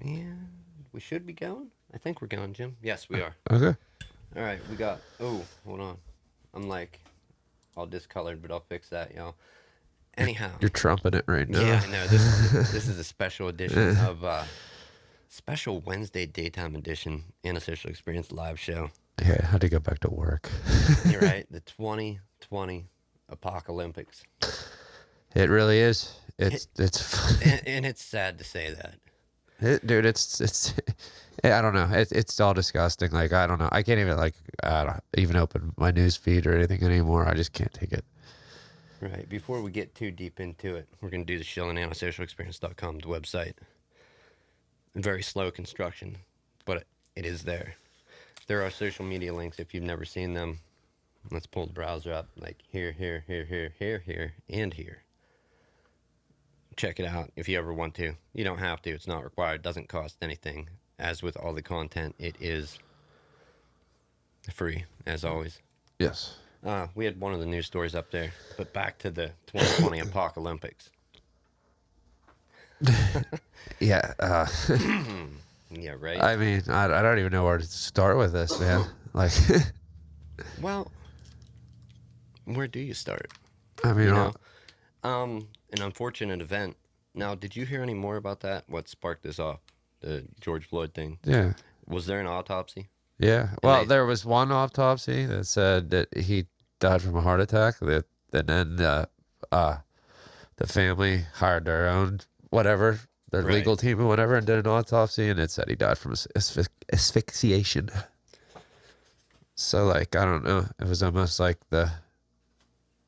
And we should be going. I think we're going, Jim. Yes, we are. Okay. All right, we got. Oh, hold on. I'm like all discolored, but I'll fix that, y'all. Anyhow, You're trumping it right now. yeah, I know this is a special edition of special Wednesday daytime edition Antisocial Experience live show. Yeah, I had to go back to work. You're right. The 2020 Apocalympics. It really is. It's And it's sad to say that. dude. It's. I don't know. It's all disgusting. Like I don't know. I can't even I don't even open my news feed or anything anymore. I just can't take it. Right. Before we get too deep into it, we're going to do the show on antisocialexperience.com, the website. Very slow construction, but it is there. There are social media links if you've never seen them. Let's pull the browser up, like here, and here. Check it out if you ever want to. You don't have to. It's not required. It doesn't cost anything. As with all the content, it is free, as always. Yes. We had one of the news stories up there, but back to the 2020 Apocalympics. Yeah. Yeah, right? I mean, I don't even know where to start with this, man. Like, Well, where do you start? I mean, You know? An unfortunate event. Now, did you hear any more about that? What sparked this off? The George Floyd thing? yeah. Was there an autopsy? Yeah. Well, they- there was one autopsy that said that he died from a heart attack. And then the family hired their own whatever, their Right. legal team or whatever, and did an autopsy, and it said he died from asphyxiation. So, like, I don't know. It was almost like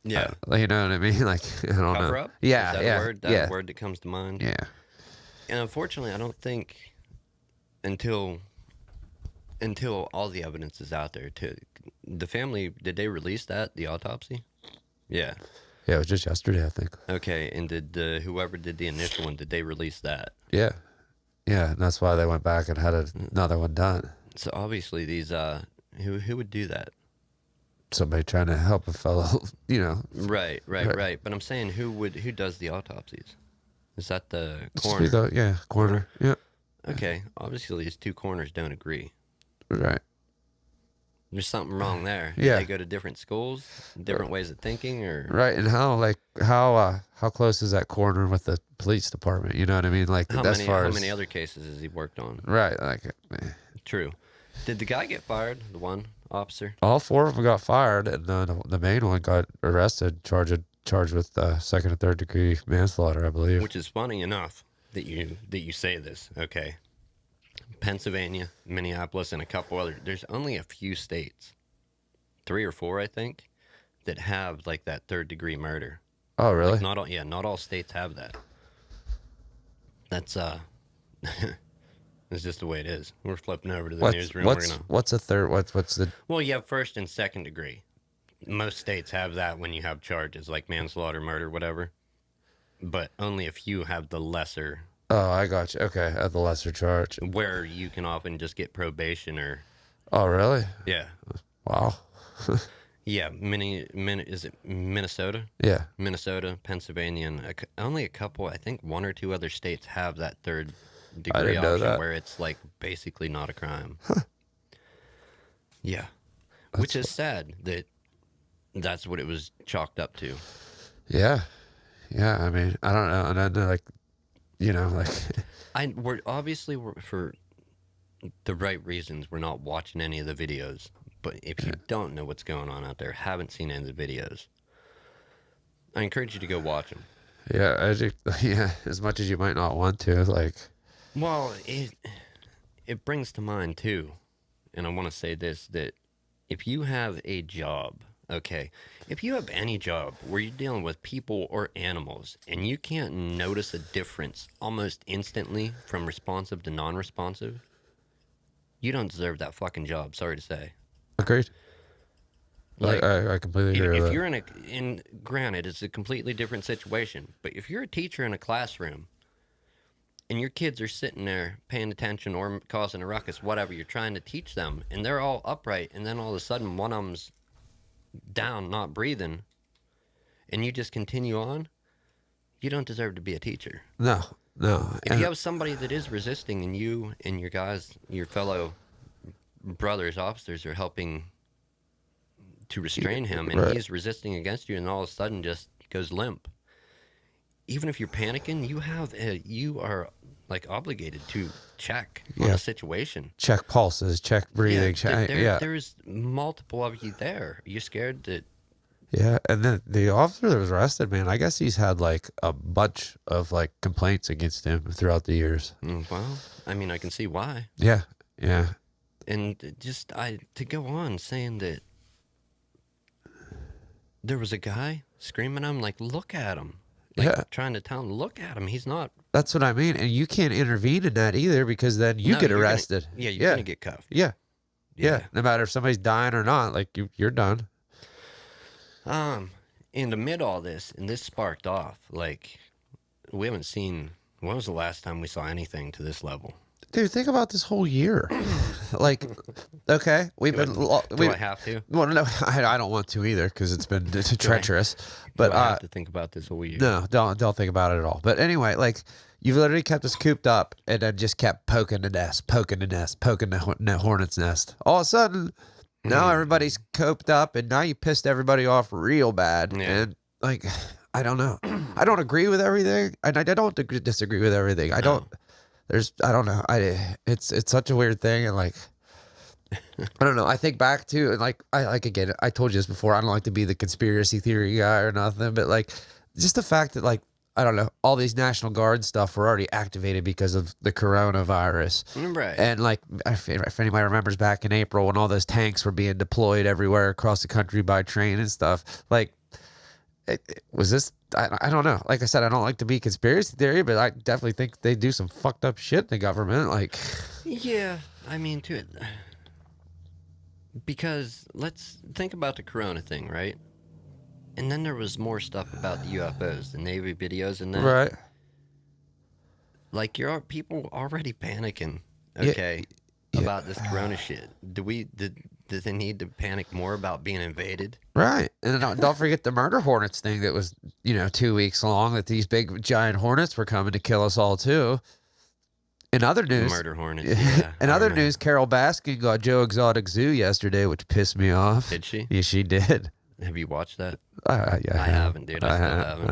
Yeah. you know what I mean? Like, I don't Cover know. up? Yeah, Is that yeah, a word? That yeah, word that comes to mind? yeah. And unfortunately, I don't think until all the evidence is out there, the family, did they release the autopsy? Yeah. Yeah, it was just yesterday, I think. Okay, and did whoever did the initial one, did they release that? Yeah. Yeah, and that's why they went back and had another one done. So obviously these who would do that? Somebody trying to help a fellow, you know. Right. But I'm saying who does the autopsies? Is that the Coroner. coroner? Yeah, coroner. Yeah, Okay, obviously these two coroners don't agree. right. There's something wrong there. Yeah. They go to different schools, different ways of thinking, or Right, and how close is that coroner with the police department? You know what I mean? Like how as far as many other cases has he worked on? right, like True. Did the guy get fired? The one officer? all four of them got fired, and the main one got arrested, charged with second and third degree manslaughter, I believe. Which is funny enough that you say this. Okay. Pennsylvania, Minneapolis, and a couple other. There's only a few states, 3 or 4, I think, that have like that third degree murder. Oh, really? Not all states have that. That's it's just the way it is. We're flipping over to the newsroom. What's a third? What's the? Well, you have first and second degree. Most states have that when you have charges like manslaughter, murder, whatever. But only a few have the lesser, Oh, I got you. Okay, at the lesser charge. where you can often just get probation or Oh, really? yeah. Wow. Yeah, is it Minnesota? Yeah. Minnesota, Pennsylvania, and only a couple, I think 1 or 2 other states have that third I degree didn't know option that. where it's like basically not a crime. Yeah. Which is sad that that's what it was chalked up to. Yeah. Yeah. I mean, I don't know, and I know, like, you know, like, We're for the right reasons, we're not watching any of the videos. But if you don't know what's going on out there, haven't seen any of the videos, I encourage you to go watch them. yeah, yeah, as much as you might not want to, like, Well, it brings to mind too, and I want to say this, that if you have a job, okay, if you have any job where you're dealing with people or animals and you can't notice a difference almost instantly from responsive to non-responsive, you don't deserve that fucking job. Sorry to say. agreed. Like, I completely agree with if that. you're in granted, it's a completely different situation, but if you're a teacher in a classroom and your kids are sitting there paying attention or causing a ruckus, whatever you're trying to teach them, and they're all upright, and then all of a sudden one of them's down, not breathing, and you just continue on, you don't deserve to be a teacher. No, No. If you have somebody that is resisting, and you and your guys, your fellow brothers, officers, are helping to restrain him, and Right. he's resisting against you, and all of a sudden just goes limp. Even if you're panicking, you are like obligated to check on the situation. Check pulses, check breathing. There's multiple of you there. You're scared that. Yeah, and then the officer that was arrested, man, I guess he's had like a bunch of like complaints against him throughout the years. Well, I mean, I can see why. Yeah, yeah. And just to go on saying that there was a guy screaming at him, like, look at him. Like, trying to tell him, look at him. He's not. That's what I mean. And you can't intervene in that either, because then you get arrested. You're going to get cuffed. Yeah. No matter if somebody's dying or not, like you're done. And amid all this, and this sparked off, like, we haven't seen, when was the last time we saw anything to this level? Dude, think about this whole year. Like, okay, Do I have to? Well, no, I don't want to either, because it's been treacherous. But I have to think about this whole year? No, don't think about it at all. But anyway, like, you've literally kept us cooped up, and then just kept poking the hornet's nest. All of a sudden, now everybody's coped up, and now you pissed everybody off real bad. Yeah. And like, I don't know. I don't agree with everything, and I don't disagree with everything. I don't know. It's such a weird thing, and like, I don't know. I think back to, and like, again, I told you this before. I don't like to be the conspiracy theory guy or nothing, but like, just the fact that, like, I don't know, all these National Guard stuff were already activated because of the coronavirus. Right. And like, if anybody remembers back in April when all those tanks were being deployed everywhere across the country by train and stuff, like, was this, I don't know. Like I said, I don't like to be conspiracy theory, but I definitely think they do some fucked up shit in the government. Like, yeah, I mean, because let's think about the corona thing, right? And then there was more stuff about the UFOs, the Navy videos, and that. right. Like, people already panicking, okay, about this corona shit. Did they need to panic more about being invaded? Right. And don't forget the murder hornets thing that was, 2 weeks long, that these big giant hornets were coming to kill us all too. In other news, Murder hornets, yeah. In other news, Carol Baskin got Joe Exotic Zoo yesterday, which pissed me off. Did she? Yeah, she did. Have you watched that? Yeah, I haven't, dude. I still haven't.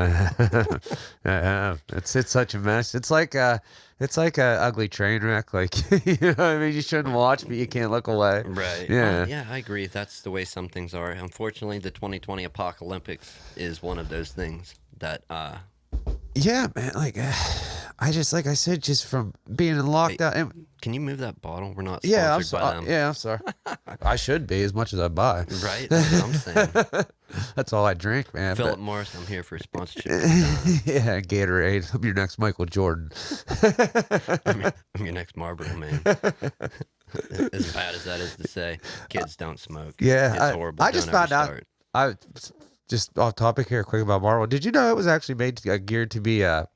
I have. It's such a mess. It's like a ugly train wreck. Like, you know what I mean? You shouldn't watch, but you can't look away. Right. Yeah. Yeah, I agree. That's the way some things are. Unfortunately, the 2020 Apocalympics is one of those things that. Yeah, man. Like, I just, like I said, just from being in lockdown. Can you move that bottle? We're not sponsored by them. Yeah, I'm sorry. I should be, as much as I buy. Right? That's what I'm saying. That's all I drink, man. Philip Morris, I'm here for sponsorship. Yeah, Gatorade. I'm your next Michael Jordan. I'm your next Marlboro man. As bad as that is to say, kids don't smoke. Yeah, it's horrible. I just found out. I just off topic here, quick about Marlboro. Did you know it was actually made geared to be a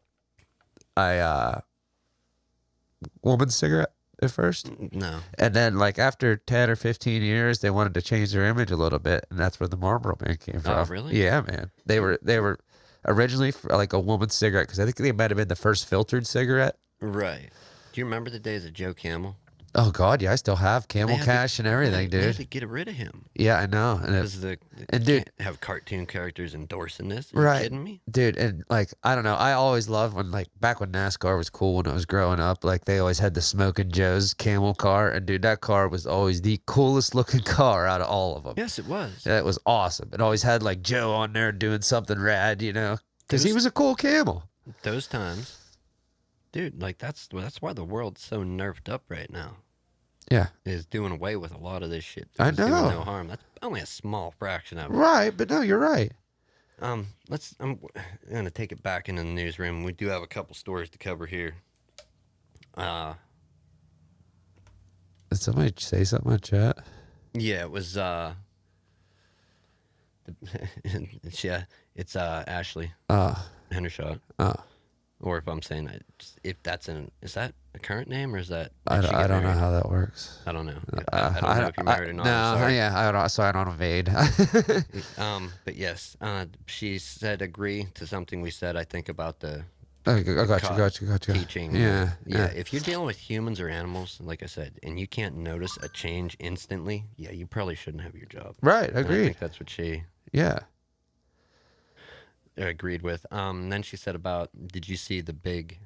woman's cigarette at first? No. And then, like, after 10 or 15 years, they wanted to change their image a little bit, and that's where the Marlboro Man came from. Oh, really? Yeah, man. They were originally for, like, a woman's cigarette, because I think they might have been the first filtered cigarette. Right. Do you remember the days of Joe Camel? Oh God, yeah, I still have Camel Cash and everything, dude. They had to get rid of him. Yeah, I know. Because dude, can't have cartoon characters endorsing this. Are you kidding me? Dude, and like, I don't know. I always loved when, like, back when NASCAR was cool when I was growing up, like, they always had the Smokin' Joe's Camel car, and dude, that car was always the coolest looking car out of all of them. Yes, it was. Yeah, it was awesome. It always had like Joe on there doing something rad, because he was a cool camel. Those times, dude, like, that's why the world's so nerfed up right now. Yeah. Is doing away with a lot of this shit. I know. Doing no harm. That's only a small fraction of it. Right, but no, you're right. I'm gonna take it back into the newsroom. We do have a couple stories to cover here. Did somebody say something in chat? Yeah, it was it's Ashley Hendershot. Or if I'm saying that, is that a current name, or is that? I don't know how that works. I don't know. I don't know if you're married or not. No, I'm sorry. yeah, I don't evade. But yes, she said agree to something we said, I think, about the I got you, caught got you, got you. teaching. Yeah, Yeah. If you're dealing with humans or animals, like I said, and you can't notice a change instantly, yeah, you probably shouldn't have your job. Right, And I agreed. think that's what she Yeah. agreed with. Then she said about, did you see the big?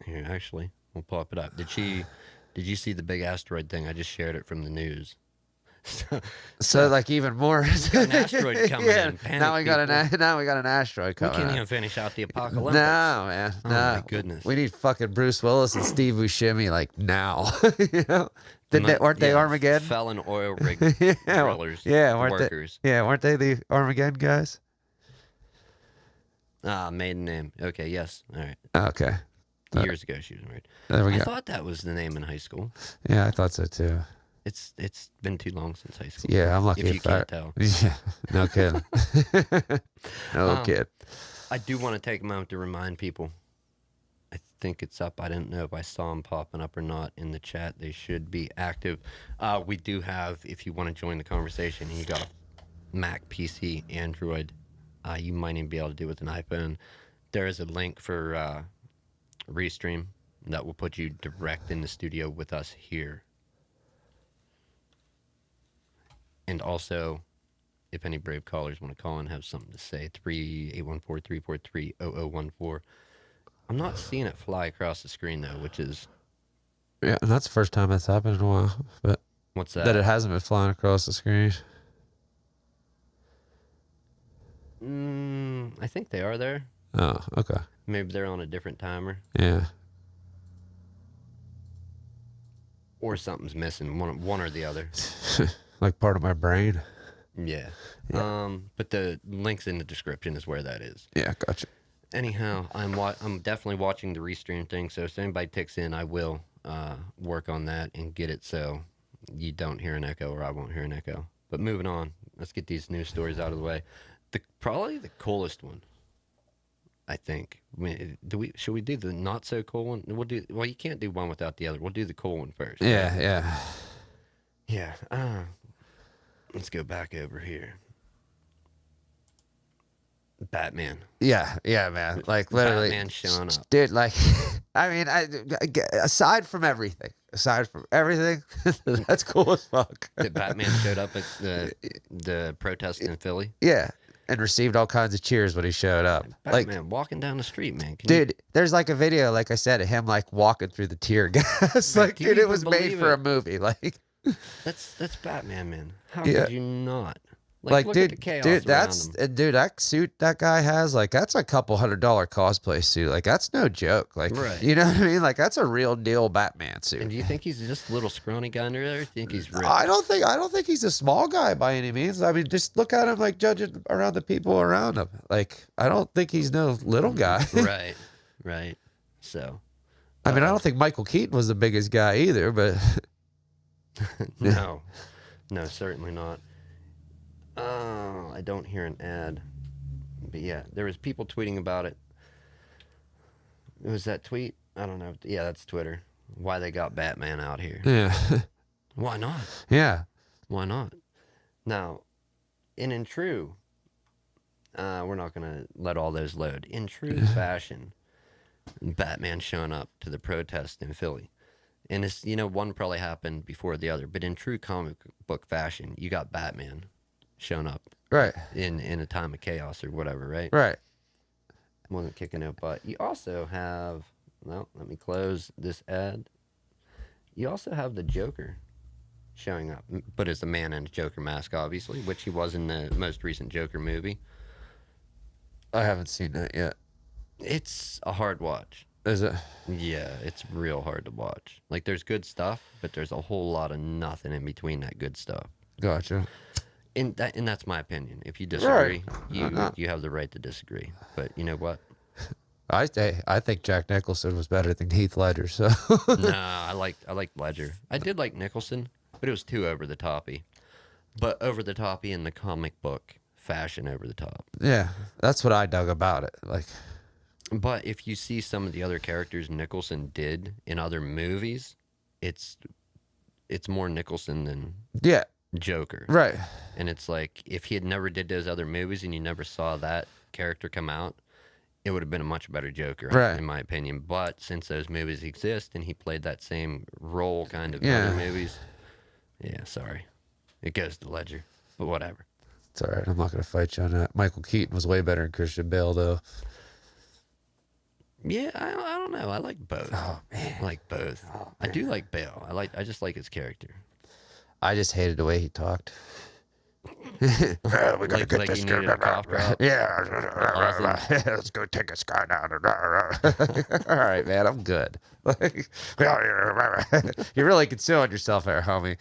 Here, actually, we'll pop it up. Did you see the big asteroid thing? I just shared it from the news. So, So like even more. got an asteroid coming in. Panic, now we got people. now we got an asteroid We coming. can't in. even finish out the No, Apocalympics. man. Oh No. my goodness. We need fucking Bruce Willis and Steve Buscemi like now. You know? Weren't they Armageddon? Fell in oil rig Yeah, drillers. yeah, weren't workers. weren't they the Armageddon guys? Maiden name. Okay, yes. All right. Okay. Years ago she was married. There we I go. thought that was the name in high school. Yeah, I thought so too. It's been too long since high school. Yeah, I'm lucky if you can't tell. Yeah, no kidding. No kid. I do want to take a moment to remind people. I think it's up. I didn't know if I saw them popping up or not in the chat. They should be active. We do have, if you want to join the conversation and you got a Mac, PC, Android, you might even be able to do it with an iPhone. There is a link for Restream that will put you direct in the studio with us here. And also, if any brave callers want to call and have something to say, 3-814-343-0014. I'm not seeing it fly across the screen, though, which is... Yeah, and that's the first time that's happened in a while. But What's that? that it hasn't been flying across the screen. I think they are there. Oh, okay. Maybe they're on a different timer. Yeah. Or something's missing, one or the other. Like part of my brain. Yeah. Yeah. But the link's in the description is where that is. Yeah, gotcha. Anyhow, I'm definitely watching the Restream thing, so if anybody ticks in, I will work on that and get it so you don't hear an echo or I won't hear an echo. But moving on, let's get these news stories out of the way. Probably the coolest one, I think. Should we do the not so cool one? Well, you can't do one without the other. We'll do the cool one first. Yeah, right? yeah. Yeah. Let's go back over here. Batman. Yeah, man. Like literally, Batman showing up. dude. Like, I mean, aside from everything, that's cool as fuck. That Batman showed up at the protest in Philly. Yeah, and received all kinds of cheers when he showed up. Batman walking down the street, man. Dude, there's like a video, like I said, of him like walking through the tear gas. Like, dude, it was made for a movie. Like, that's Batman, man. How Yeah. could you not? Like, look dude, at the chaos dude, around him. dude, that suit that guy has, like, that's a couple $100 cosplay suit. Like, that's no joke. Like, Right. you know what I mean? Like, that's a real deal Batman suit. And do you think he's just a little scrawny guy under there? Or do you think he's ripped? I don't think he's a small guy by any means. I mean, just look at him, like, judging around the people around him. Like, I don't think he's no little guy. Right. So, I mean, I don't think Michael Keaton was the biggest guy either, but no, certainly not. I don't hear an ad, but yeah, there was people tweeting about it. It was that tweet. I don't know. Yeah, that's Twitter. Why they got Batman out here? yeah, Why not? yeah. Why not? Now, in true, we're not gonna let all those load. In true fashion, Batman showing up to the protest in Philly. And it's, one probably happened before the other, but in true comic book fashion, you got Batman showing up Right, in a time of chaos or whatever, right? right. Wasn't kicking no butt. You also have, well, let me close this ad. You also have the Joker showing up, but as a man in a Joker mask, obviously, which he was in the most recent Joker movie. I haven't seen that yet. It's a hard watch. Is it? Yeah, it's real hard to watch. Like, there's good stuff, but there's a whole lot of nothing in between that good stuff. Gotcha. And that's my opinion. If you disagree, Right. you have the right to disagree. But you know what? I think Jack Nicholson was better than Heath Ledger. So Nah, I liked Ledger. I did like Nicholson, but it was too over the toppy. But over the toppy in the comic book fashion, over the top. yeah, that's what I dug about it. Like, But if you see some of the other characters Nicholson did in other movies, it's more Nicholson than yeah, Joker. right. And it's like, if he had never did those other movies and you never saw that character come out, it would have been a much better Joker, Right. in my opinion. But since those movies exist and he played that same role kind of in Yeah. other movies, yeah, sorry. It goes to Ledger, but whatever. It's all right. I'm not going to fight you on that. Michael Keaton was way better than Christian Bale, though. Yeah, I don't know. I like both. Oh, man. I like both. Oh, I do like Bale. I just like his character. I just hated the way he talked. Yeah, we gotta Like- get like this you guy. needed a cough drop? Yeah, let's go take this guy down. All right, man, I'm good. Like, you're really concealing yourself there, homie.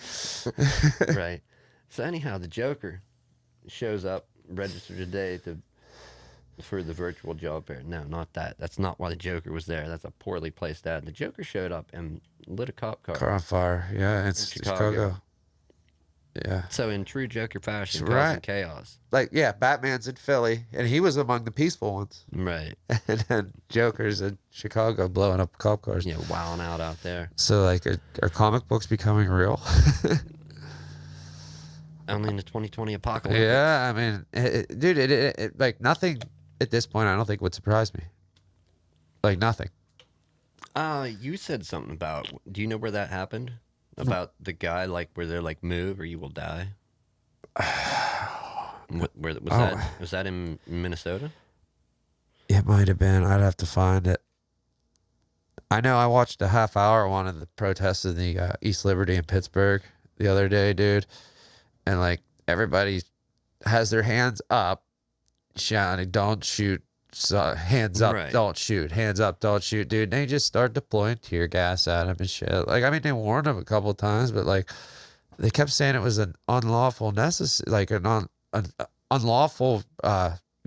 Right. So anyhow, the Joker shows up, registered today for the virtual job fair. No, not that. That's not why the Joker was there. That's a poorly placed ad. The Joker showed up and lit a cop car. Car on fire. Yeah, it's Chicago. Chicago. Yeah. So in true Joker fashion, Right. causing chaos. Like, yeah, Batman's in Philly, and he was among the peaceful ones. Right. And then Joker's in Chicago blowing up cop cars. Yeah, wilding out there. So, like, are comic books becoming real? Only in the 2020 Apocalympics. Yeah, I mean, dude, it like nothing at this point. I don't think would surprise me. Like nothing. You said something about. Do you know where that happened? About the guy, like where they're like, move or you will die. Where was that? Was that in Minnesota? It might have been. I'd have to find it. I know I watched a half-hour one of the protests in the East Liberty in Pittsburgh the other day, dude, and like everybody has their hands up, shouting, "Don't shoot." So, hands up, Right. don't shoot. Hands up, don't shoot, dude. And they just start deploying tear gas at him and shit. Like, I mean, they warned him a couple of times, but like, they kept saying it was an unlawful unlawful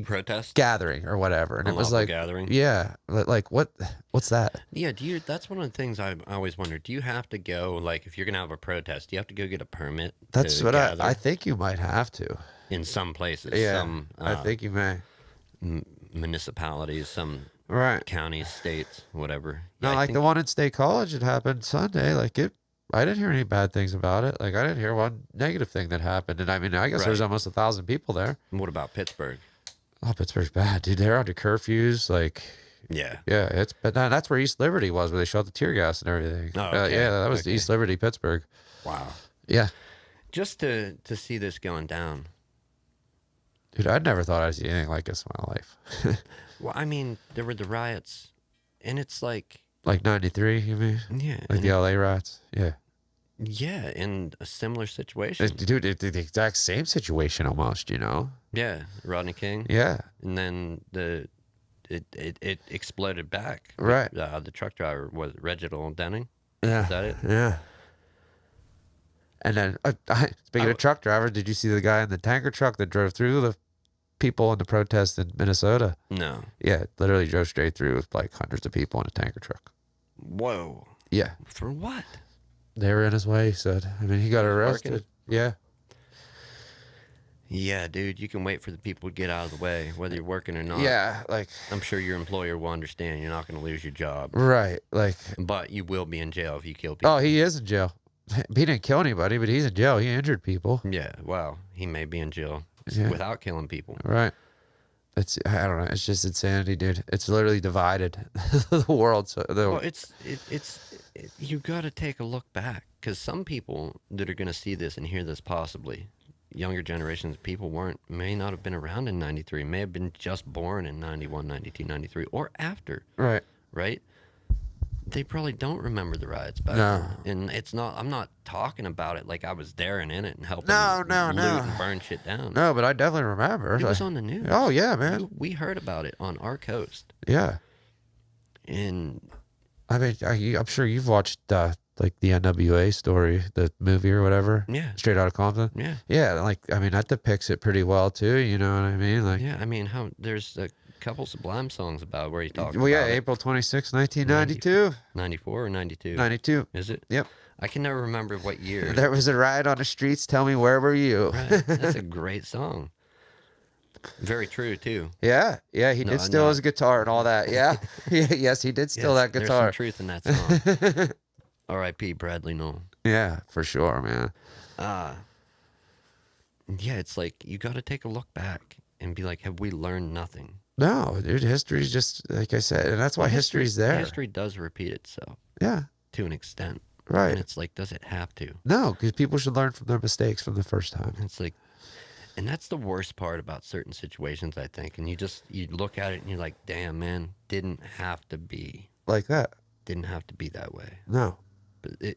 Protest. gathering or whatever. And it was Unlawful like, gathering. yeah, like what's that? Yeah. That's one of the things I always wondered. Do you have to go, like, if you're gonna have a protest, do you have to go get a permit? That's to what gather? I think you might have to. In some places. Yeah, Some. I think you may. Municipalities, some Right. counties, states, whatever. No, Yeah, I like think- the one in State College, it happened Sunday. Like I didn't hear any bad things about it. Like I didn't hear one negative thing that happened. And I mean, I guess there's Right. almost 1,000 people there. What about Pittsburgh? Oh, Pittsburgh's bad, dude. They're under curfews. Like, Yeah. yeah, but that's where East Liberty was, where they shot the tear gas and everything. Oh, okay. Yeah, that was Okay. East Liberty, Pittsburgh. Wow. Yeah, Just to see this going down. dude, I'd never thought I'd see anything like this in my life. Well, I mean, there were the riots, and it's like, Like 93, you mean? yeah, Like and the LA riots? Yeah. yeah, in a similar situation. Dude, it's the exact same situation almost, you know? Yeah, Rodney King, Yeah. and then it exploded back. Right. The truck driver was Reginald Denning. Yeah. Is that it? Yeah. And then, speaking of truck drivers, did you see the guy in the tanker truck that drove through the people in the protest in Minnesota? No. Yeah, literally drove straight through with like hundreds of people in a tanker truck. Whoa. Yeah. For what? They were in his way, he said. I mean, he got arrested. Parking? Yeah. Yeah, dude, you can wait for the people to get out of the way, whether you're working or not. Yeah, like, I'm sure your employer will understand you're not going to lose your job, right. Like, but you will be in jail if you kill people. oh, he is in jail. He didn't kill anybody, but he's in jail. He injured people. Yeah, wow. He may be in jail Yeah. without killing people. Right. I don't know. It's just insanity, dude. It's literally divided the world. So Well, you got to take a look back, because some people that are going to see this and hear this, possibly younger generations of people, may not have been around in 93, may have been just born in 91, 92, 93, or after, right. right? They probably don't remember the riots back No. then. And I'm not talking about it like I was there and in it and helping No, loot no. and burn shit down. No, but I definitely remember. It was Like, on the news. oh yeah, man. We heard about it on our coast. Yeah. And I mean, I'm sure you've watched like the NWA story, the movie or whatever. yeah, Straight Outta Compton. yeah. Yeah, like I mean that depicts it pretty well too. You know what I mean? Like, Yeah, I mean, there's a couple Sublime songs about where he talks well, yeah, about it. April 26, 1992, 94 or 92? 92. Is it? Yep. I can never remember what year. There was a riot on the streets. Tell me, where were you? Right. That's a great song. Very true, too. Yeah, yeah, he No, did steal no. his guitar and all that. Yeah, yes, he did steal that There's some guitar. truth in that song. R.I.P. Bradley Noel. Yeah, for sure, man. Yeah, it's like you got to take a look back and be like, have we learned nothing? No, dude, history's just like I said, and that's why history's there. History does repeat itself Yeah, to an extent. right. And it's like, does it have to? No, because people should learn from their mistakes from the first time. It's like, and that's the worst part about certain situations, I think. And you look at it and you're like, damn, man, didn't have to be. Like that. Didn't have to be that way. No. But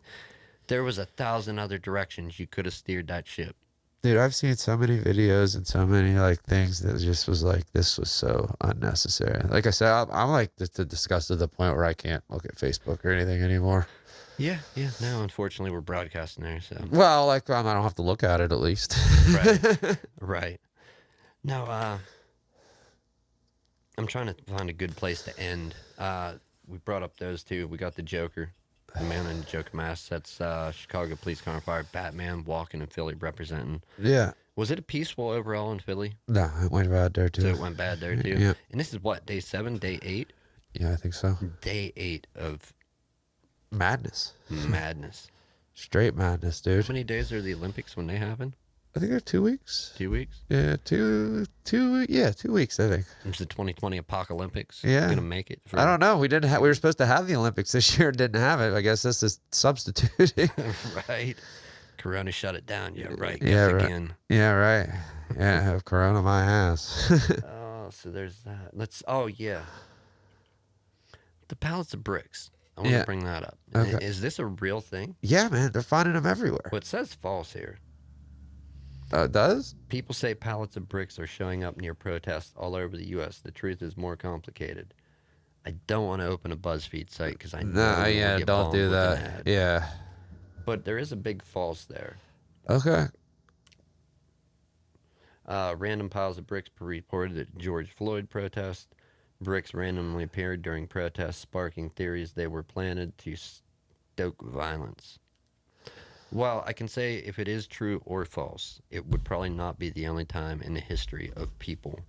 there was 1,000 other directions you could have steered that ship. Dude, I've seen so many videos and so many like things that just was like, this was so unnecessary. Like I said, I'm like disgusted to the point where I can't look at Facebook or anything anymore. Yeah. No, unfortunately, we're broadcasting there, so. Well, like I don't have to look at it at least. Right. No, I'm trying to find a good place to end. We brought up those two. We got the Joker, the man in the Joker mask. That's Chicago Police Car and Fire. Batman walking in Philly representing. Yeah. Was it a peaceful overall in Philly? No, it went bad there too. So it went bad there too? Yeah. And this is what, day 7, day 8? Yeah, I think so. Day 8 of Madness. madness. Straight madness, dude. How many days are the Olympics when they happen? I think they're 2 weeks. 2 weeks? Yeah, 2 weeks, I think. Is the 2020 Apocalympics Yeah. gonna make it? I don't know. We were supposed to have the Olympics this year and didn't have it. I guess this is substituting. Right. Corona shut it down. Yeah, right. Yeah, Guess right. again. Yeah, right. Yeah, have Corona my ass. Oh, so there's that. Oh, yeah. The pallets of bricks. I want Yeah. to bring that up. Okay. Is this a real thing? Yeah, man, they're finding them everywhere. Well, it says false here. It does? People say pallets of bricks are showing up near protests all over the U.S. The truth is more complicated. I don't want to open a BuzzFeed site because I know we'll yeah, get don't bombed do with that. an ad. Yeah. But there is a big false there. Okay. Random piles of bricks reported at George Floyd protest. Bricks randomly appeared during protests, sparking theories they were planted to stoke violence. Well, I can say if it is true or false, it would probably not be the only time in the history of people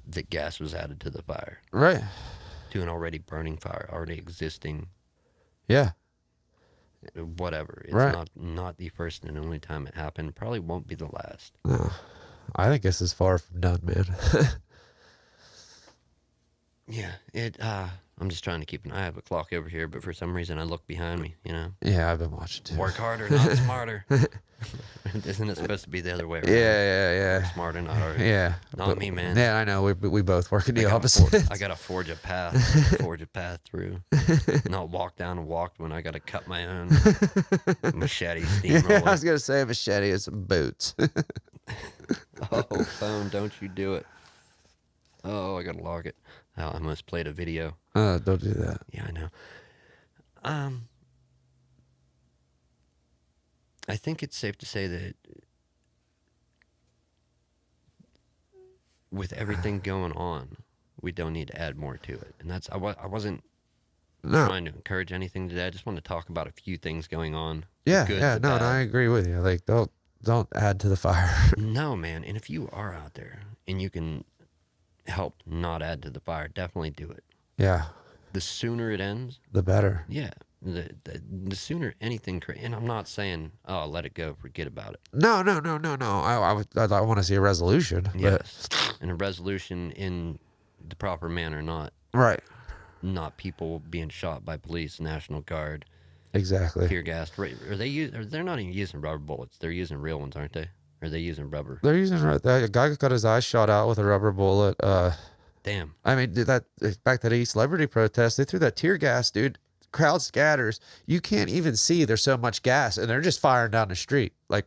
that gas was added to the fire. Right. To an already burning fire, already existing, Yeah. whatever. It's Right. not the first and only time it happened. Probably won't be the last. No. I think this is far from done, man. Yeah, I'm just trying to keep I have a clock over here, but for some reason I look behind me, you know? Yeah, I've been watching too. Work harder, not smarter. Isn't it supposed to be the other way around? Yeah. Work smarter, not harder. Yeah. Not me, man. Yeah, I know. We both work in the I opposite. gotta forge a path. Forge a path through. Not walk down and walk when I gotta cut my own machete steamroller. Yeah, I was gonna say a machete and some boots. Oh, phone, don't you do it. Oh, I gotta log it. Oh, I almost played a video. Don't do that. Yeah, I know. I think it's safe to say that with everything going on, we don't need to add more to it. And that's I wasn't trying to encourage anything today. I just want to talk about a few things going on. Yeah, good, yeah, the no, and bad. I agree with you. Like, don't add to the fire. No, man. And if you are out there and you can help not add to the fire, definitely do it. Yeah, The sooner it ends, the better. yeah. The sooner anything, and I'm not saying, oh, let it go, forget about it. No. I want to see a resolution. But, Yes, and a resolution in the proper manner, right. not people being shot by police, National Guard, Exactly. tear gas. They're not even using rubber bullets. They're using real ones, aren't they? Or are they using rubber? They're using a guy got his eye shot out with a rubber bullet. Damn. I mean, back to the East Liberty protest, they threw that tear gas, dude. Crowd scatters. You can't even see. There's so much gas, and they're just firing down the street. Like,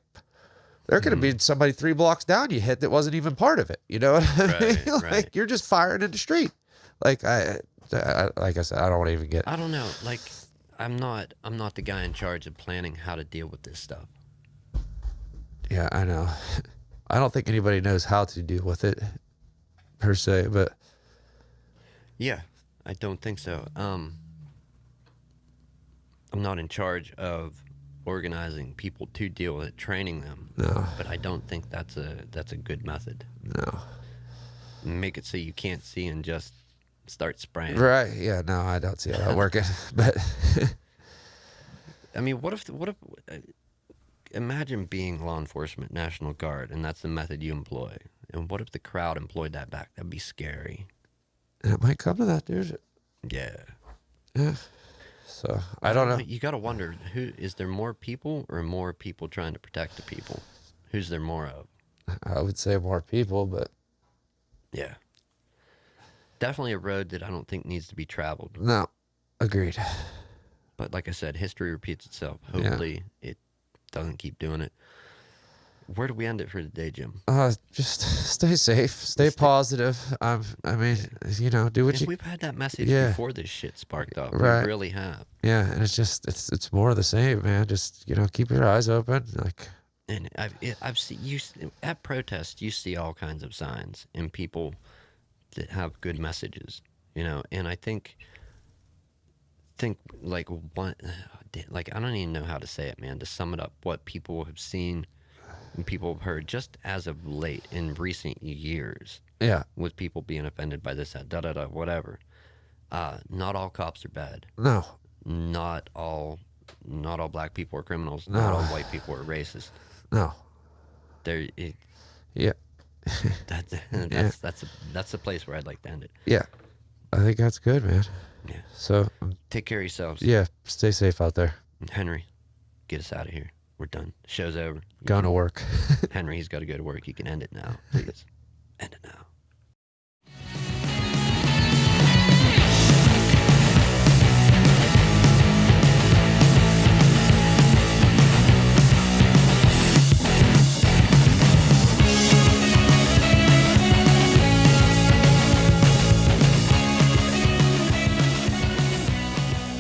there could have been somebody 3 blocks down you hit that wasn't even part of it. You know what I mean? Like, right. you're just firing in the street. Like like I said, I don't want to even get. I don't know. Like, I'm not the guy in charge of planning how to deal with this stuff. Yeah, I know. I don't think anybody knows how to deal with it per se, but Yeah, I don't think so. I'm not in charge of organizing people to deal with it, training them. no, But I don't think that's a good method. no. Make it so you can't see and just start spraying. Right? Yeah, no, I don't see that working. But I mean, what if imagine being law enforcement, National Guard, and that's the method you employ. And what if the crowd employed that back? That'd be scary. And it might come to that, dude. Yeah. Yeah. So I don't know. You got to wonder, who is there more people or more people trying to protect the people? Who's there more of? I would say more people, but Yeah. Definitely a road that I don't think needs to be traveled. no, agreed. But like I said, history repeats itself. Yeah. Hopefully it doesn't keep doing it. Where do we end it for today, Jim? Just stay safe, stay positive. I mean, you know, do what And you. we've had that message Yeah. before this shit sparked up. Right. We really have. Yeah, and it's more of the same, man. Just, you know, keep your eyes open, like. And I've seen you at protests. You see all kinds of signs and people that have good messages, you know. And I think like one, like I don't even know how to say it, man. To sum it up, what people have seen and people have heard just as of late in recent years, Yeah. with people being offended by this, that, da da da, whatever. Not all cops are bad. No. Not all black people are criminals. No. Not all white people are racist. No. There, Yeah. that's the place where I'd like to end it. Yeah. I think that's good, man. Yeah. So, Take care of yourselves. yeah, stay safe out there. Henry, get us out of here. We're done. Show's over. Going to work. Henry, he's got to go to work. You can end it now, please. End it now.